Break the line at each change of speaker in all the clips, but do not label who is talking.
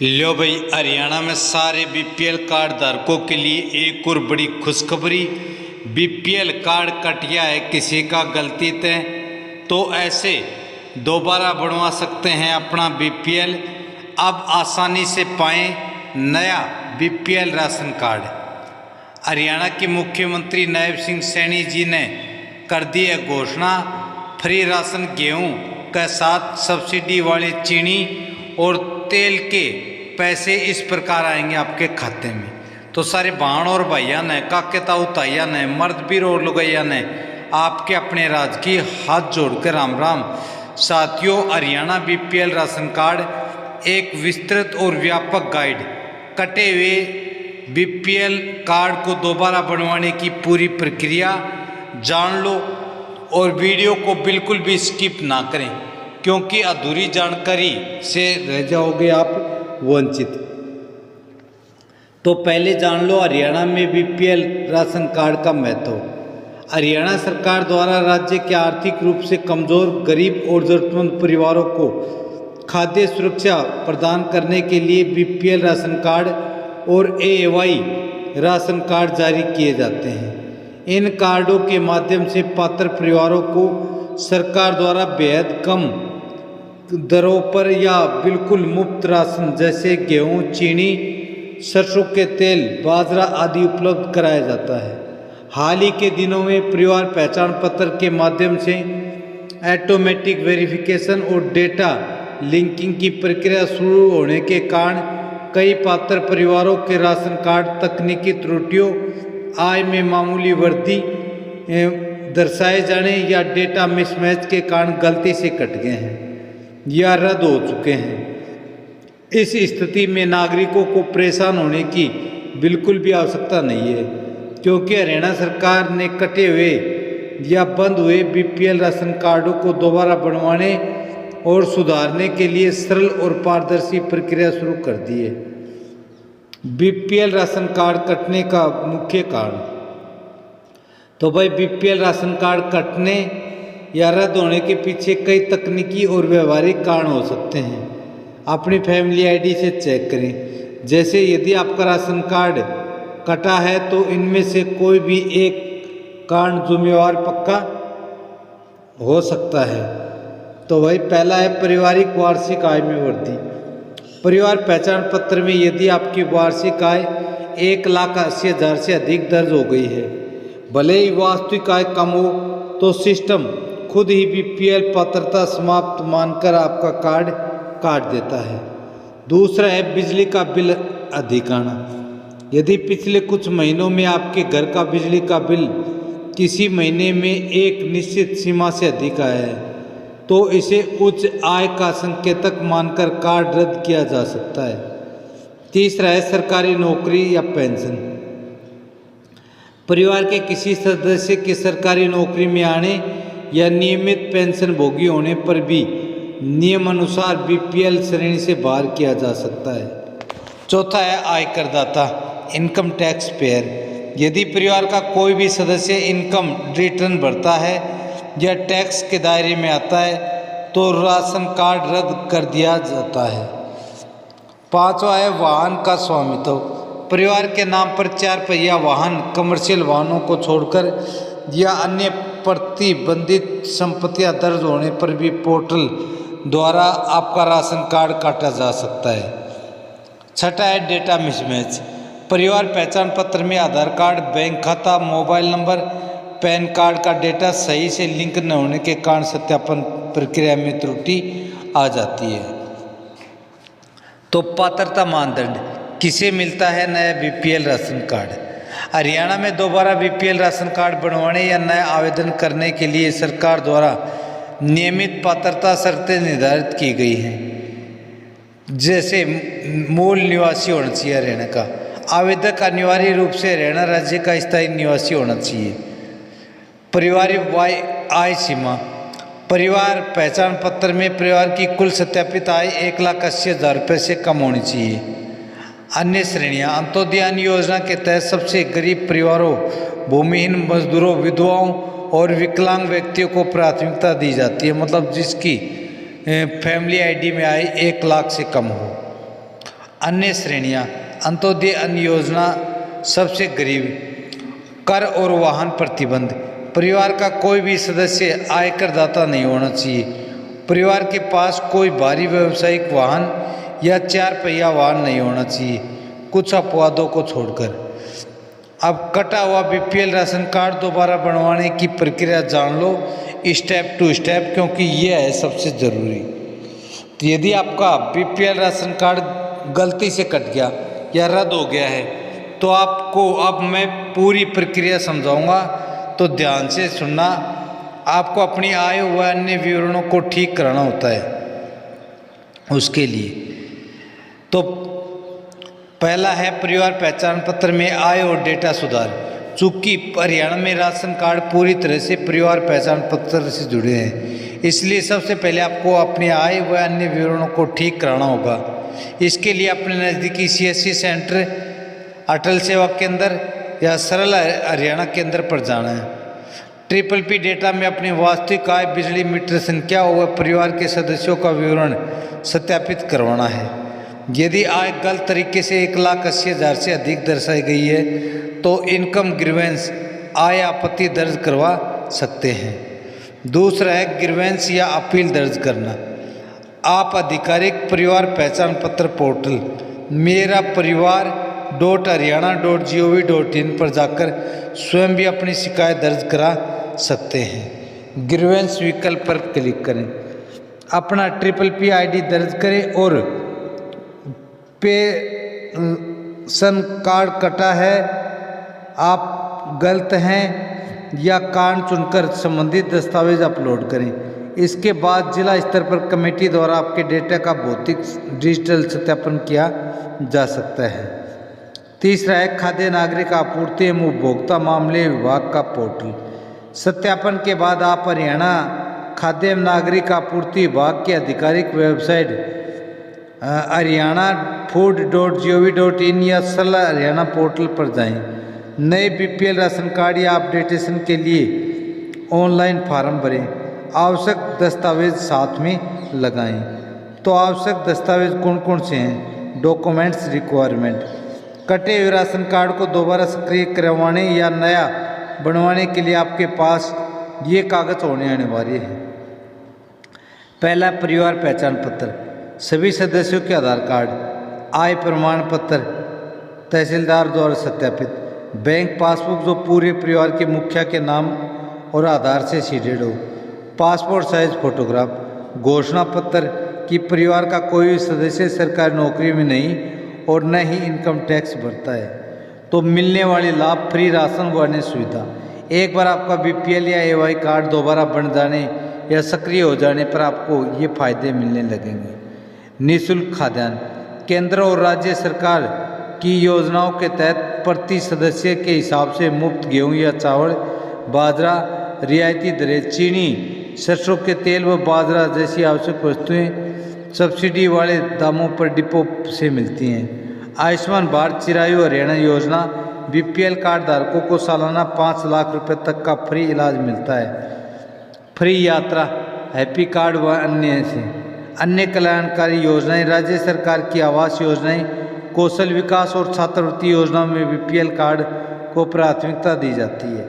लो भाई, हरियाणा में सारे बीपीएल कार्ड धारकों के लिए एक और बड़ी खुशखबरी। बीपीएल कार्ड कट गया है किसी का गलती से तो ऐसे दोबारा बनवा सकते हैं अपना बीपीएल। अब आसानी से पाएं नया बीपीएल राशन कार्ड। हरियाणा के मुख्यमंत्री नायब सिंह सैनी जी ने कर दी है घोषणा। फ्री राशन गेहूं के साथ सब्सिडी वाली चीनी और तेल के पैसे इस प्रकार आएंगे आपके खाते में। तो सारे बहन और भैया ने, काके ताऊ ताइया ने, मर्द भी और लुगैया ने आपके अपने राज की हाथ जोड़ के राम राम। साथियों, हरियाणा बीपीएल राशन कार्ड एक विस्तृत और व्यापक गाइड, कटे हुए बीपीएल कार्ड को दोबारा बनवाने की पूरी प्रक्रिया जान लो और वीडियो को बिल्कुल भी स्किप ना करें, क्योंकि अधूरी जानकारी से रह जाओगे आप वंचित। तो पहले जान लो हरियाणा में बीपीएल राशन कार्ड का महत्व। हरियाणा सरकार द्वारा राज्य के आर्थिक रूप से कमजोर, गरीब और जरूरतमंद परिवारों को खाद्य सुरक्षा प्रदान करने के लिए बीपीएल राशन कार्ड और एएवाई राशन कार्ड जारी किए जाते हैं। इन कार्डों के माध्यम से पात्र परिवारों को सरकार द्वारा बेहद कम दरों पर या बिल्कुल मुफ्त राशन जैसे गेहूं, चीनी, सरसों के तेल, बाजरा आदि उपलब्ध कराया जाता है। हाल ही के दिनों में परिवार पहचान पत्र के माध्यम से ऑटोमेटिक वेरिफिकेशन और डेटा लिंकिंग की प्रक्रिया शुरू होने के कारण कई पात्र परिवारों के राशन कार्ड तकनीकी त्रुटियों, आय में मामूली वृद्धि दर्शाए जाने या डेटा मिसमैच के कारण गलती से कट गए हैं या रद्द हो चुके हैं। इस स्थिति में नागरिकों को परेशान होने की बिल्कुल भी आवश्यकता नहीं है, क्योंकि हरियाणा सरकार ने कटे हुए या बंद हुए बीपीएल राशन कार्डों को दोबारा बनवाने और सुधारने के लिए सरल और पारदर्शी प्रक्रिया शुरू कर दी है। बीपीएल राशन कार्ड कटने का मुख्य कारण, तो भाई बीपीएल राशन कार्ड कटने या रद्द होने के पीछे कई तकनीकी और व्यवहारिक कारण हो सकते हैं। अपनी फैमिली आईडी से चेक करें। जैसे यदि आपका राशन कार्ड कटा है तो इनमें से कोई भी एक कारण जिम्मेवार पक्का हो सकता है। तो वही पहला है पारिवारिक वार्षिक आय में वृद्धि। परिवार पहचान पत्र में यदि आपकी वार्षिक आय 1,80,000 से अधिक दर्ज हो गई है, भले ही वास्तविक आय कम हो, तो सिस्टम खुद ही बीपीएल पात्रता समाप्त मानकर आपका कार्ड काट देता है। दूसरा है बिजली का बिल अधिक आना। यदि पिछले कुछ महीनों में आपके घर का बिजली का बिल किसी महीने में एक निश्चित सीमा से अधिक आया है, तो इसे उच्च आय का संकेतक मानकर कार्ड रद्द किया जा सकता है। तीसरा है सरकारी नौकरी या पेंशन। परिवार के किसी सदस्य के सरकारी नौकरी में आने या नियमित पेंशन भोगी होने पर भी नियमानुसार बीपीएल श्रेणी से बाहर किया जा सकता है। चौथा है आयकरदाता, इनकम टैक्स पेयर। यदि परिवार का कोई भी सदस्य इनकम रिटर्न भरता है या टैक्स के दायरे में आता है तो राशन कार्ड रद्द कर दिया जाता है। पांचवा है वाहन का स्वामित्व। परिवार के नाम पर 4 पहिया वाहन, कमर्शियल वाहनों को छोड़कर या अन्य प्रतिबंधित संपत्तियां दर्ज होने पर भी पोर्टल द्वारा आपका राशन कार्ड काटा जा सकता है। छठा है डेटा मिसमैच। परिवार पहचान पत्र में आधार कार्ड, बैंक खाता, मोबाइल नंबर, पैन कार्ड का डेटा सही से लिंक न होने के कारण सत्यापन प्रक्रिया में त्रुटि आ जाती है। तो पात्रता मानदंड, किसे मिलता है नया बीपीएल राशन कार्ड? हरियाणा में दोबारा बीपीएल राशन कार्ड बनवाने या नया आवेदन करने के लिए सरकार द्वारा नियमित पात्रता शर्तें निर्धारित की गई हैं। जैसे मूल निवासी होना चाहिए हरियाणा का, आवेदक अनिवार्य रूप से हरियाणा राज्य का स्थायी निवासी होना चाहिए। पारिवारिक आय सीमा, परिवार पहचान पत्र में परिवार की कुल सत्यापित आय 1,80,000 रुपये से कम होनी चाहिए। अन्य श्रेणियां, अंत्योदय योजना के तहत सबसे गरीब परिवारों, भूमिहीन मजदूरों, विधवाओं और विकलांग व्यक्तियों को प्राथमिकता दी जाती है। मतलब जिसकी फैमिली आईडी में आय 1 लाख से कम हो। अन्य श्रेणियां, अंत्योदय अन्न योजना, सबसे गरीब, कर और वाहन प्रतिबंध। परिवार का कोई भी सदस्य आयकरदाता नहीं होना चाहिए। परिवार के पास कोई भारी व्यावसायिक वाहन या 4 पहिया वाहन नहीं होना चाहिए, कुछ अपवादों को छोड़कर। अब कटा हुआ बीपीएल राशन कार्ड दोबारा बनवाने की प्रक्रिया जान लो स्टेप टू स्टेप, क्योंकि यह है सबसे ज़रूरी। तो यदि आपका बीपीएल राशन कार्ड गलती से कट गया या रद्द हो गया है तो आपको अब मैं पूरी प्रक्रिया समझाऊंगा, तो ध्यान से सुनना। आपको अपनी आय व अन्य विवरणों को ठीक कराना होता है। उसके लिए तो पहला है परिवार पहचान पत्र में आय और डेटा सुधार। चूंकि हरियाणा में राशन कार्ड पूरी तरह से परिवार पहचान पत्र से जुड़े हैं, इसलिए सबसे पहले आपको अपनी आय व अन्य विवरणों को ठीक कराना होगा। इसके लिए अपने नज़दीकी सीएससी सेंटर, अटल सेवा केंद्र या सरल हरियाणा केंद्र पर जाना है। PPP डेटा में अपनी वास्तविक आय, बिजली मीटर संख्या व परिवार के सदस्यों का विवरण सत्यापित करवाना है। यदि आय गलत तरीके से 1,80,000 से अधिक दर्शाई गई है तो इनकम ग्रीवेंस आय आपत्ति दर्ज करवा सकते हैं। दूसरा है ग्रीवेंस या अपील दर्ज करना। आप आधिकारिक परिवार पहचान पत्र पोर्टल मेरा परिवार .haryana.gov.in पर जाकर स्वयं भी अपनी शिकायत दर्ज करा सकते हैं। ग्रीवेंस विकल्प पर क्लिक करें, अपना PPP ID दर्ज करें और पेंशन कार्ड कटा है, आप गलत हैं या कारण चुनकर संबंधित दस्तावेज अपलोड करें। इसके बाद जिला स्तर पर कमेटी द्वारा आपके डेटा का भौतिक डिजिटल सत्यापन किया जा सकता है। तीसरा है खाद्य नागरिक आपूर्ति एवं उपभोक्ता मामले विभाग का पोर्टल। सत्यापन के बाद आप हरियाणा खाद्य एवं नागरिक आपूर्ति विभाग की आधिकारिक वेबसाइट haryana.food.gov.in या सरल हरियाणा पोर्टल पर जाएं। नए बीपीएल राशन कार्ड या अपडेटेशन के लिए ऑनलाइन फॉर्म भरें, आवश्यक दस्तावेज साथ में लगाएं। तो आवश्यक दस्तावेज कौन कौन से हैं? डॉक्यूमेंट्स रिक्वायरमेंट, कटे हुए राशन कार्ड को दोबारा सक्रिय करवाने या नया बनवाने के लिए आपके पास ये कागज होने अनिवार्य है। पहला परिवार पहचान पत्र, सभी सदस्यों के आधार कार्ड, आय प्रमाण पत्र तहसीलदार द्वारा सत्यापित, बैंक पासबुक जो पूरे परिवार के मुखिया के नाम और आधार से सीडेड हो, पासपोर्ट साइज फोटोग्राफ, घोषणा पत्र कि परिवार का कोई भी सदस्य सरकारी नौकरी में नहीं और न ही इनकम टैक्स भरता है, तो मिलने वाले लाभ फ्री राशन व अन्य सुविधा। एक बार आपका बीपीएल या एवाई कार्ड दोबारा बन जाने या सक्रिय हो जाने पर आपको ये फायदे मिलने लगेंगे। निःशुल्क खाद्यान्न, केंद्र और राज्य सरकार की योजनाओं के तहत प्रति सदस्य के हिसाब से मुफ्त गेहूं या चावल, बाजरा, रियायती दरें, चीनी, सरसों के तेल व बाजरा जैसी आवश्यक वस्तुएं सब्सिडी वाले दामों पर डिपो से मिलती हैं। आयुष्मान भारत चिरायु हरियाणा योजना, बीपीएल कार्ड धारकों को सालाना 5 लाख रुपए तक का फ्री इलाज मिलता है। फ्री यात्रा, हैप्पी कार्ड व अन्य कल्याणकारी योजनाएं, राज्य सरकार की आवास योजनाएं, कौशल विकास और छात्रवृत्ति योजनाओं में बीपीएल कार्ड को प्राथमिकता दी जाती है।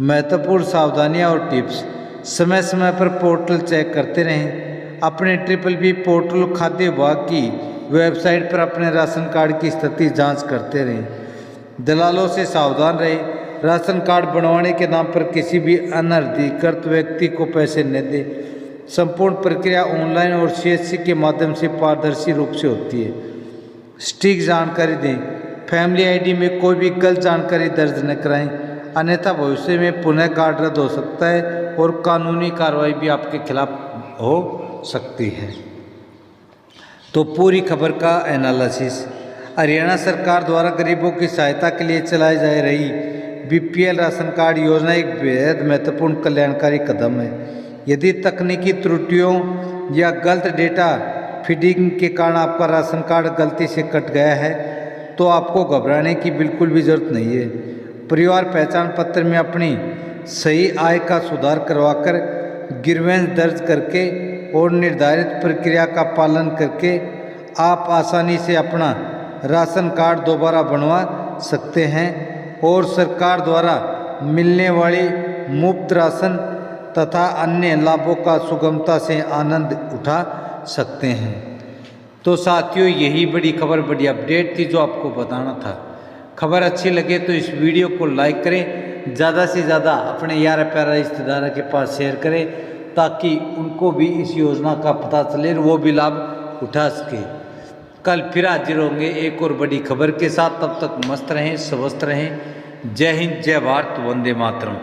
महत्वपूर्ण सावधानियां और टिप्स, समय समय पर पोर्टल चेक करते रहें। अपने PPP पोर्टल खाद्य विभाग की वेबसाइट पर अपने राशन कार्ड की स्थिति जांच करते रहें। दलालों से सावधान रहें। राशन कार्ड बनवाने के नाम पर किसी भी अनधिकृत व्यक्ति को पैसे न दें। संपूर्ण प्रक्रिया ऑनलाइन और सीएससी के माध्यम से पारदर्शी रूप से होती है। सटीक जानकारी दें। फैमिली आईडी में कोई भी गलत जानकारी दर्ज न कराएं, अन्यथा भविष्य में पुनः कार्ड रद्द हो सकता है और कानूनी कार्रवाई भी आपके खिलाफ हो सकती है। तो पूरी खबर का एनालिसिस। हरियाणा सरकार द्वारा गरीबों की सहायता के लिए चलाई जा रही बीपीएल राशन कार्ड योजना एक बेहद महत्वपूर्ण कल्याणकारी कदम है। यदि तकनीकी त्रुटियों या गलत डेटा फीडिंग के कारण आपका राशन कार्ड गलती से कट गया है तो आपको घबराने की बिल्कुल भी जरूरत नहीं है। परिवार पहचान पत्र में अपनी सही आय का सुधार करवाकर, ग्रीवेंस दर्ज करके और निर्धारित प्रक्रिया का पालन करके
आप आसानी से अपना राशन कार्ड दोबारा बनवा सकते हैं और सरकार द्वारा मिलने वाली मुफ्त राशन तथा अन्य लाभों का सुगमता से आनंद उठा सकते हैं। तो साथियों, यही बड़ी खबर, बड़ी अपडेट थी जो आपको बताना था। खबर अच्छी लगे तो इस वीडियो को लाइक करें, ज़्यादा से ज़्यादा अपने यार प्यारा रिश्तेदारों के पास शेयर करें ताकि उनको भी इस योजना का पता चले और वो भी लाभ उठा सके। कल फिर हाजिर होंगे एक और बड़ी खबर के साथ। तब तक मस्त रहें, स्वस्थ रहें। जय हिंद, जय भारत, वंदे मातरम।